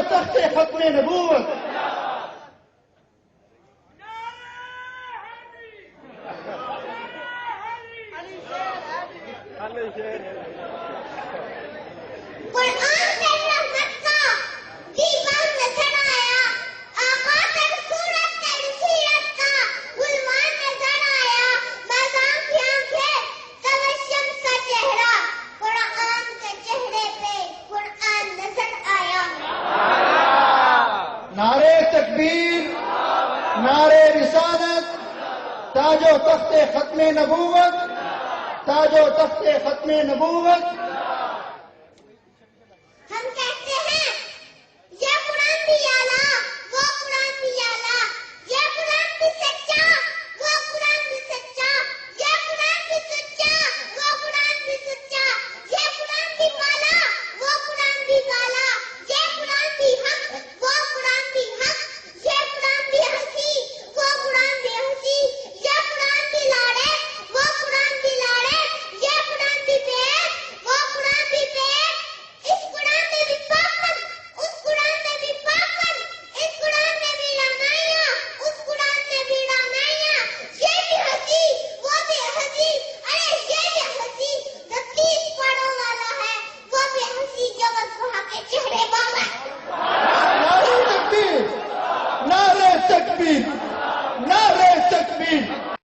تخت ختم نبوت. قرآن سے رحمت کا دیوان نظر آیا، آقا پر صورت تر سیرت کا غلمان نظر آیا، بازاں کی آنکھیں توشم کا چہرہ، قرآن کے چہرے پہ قرآن نظر آیا. نعرے تکبیر، نعرے رسالت، تاج و تخت ختم نبوت، تاج و تخت ختم نبوت.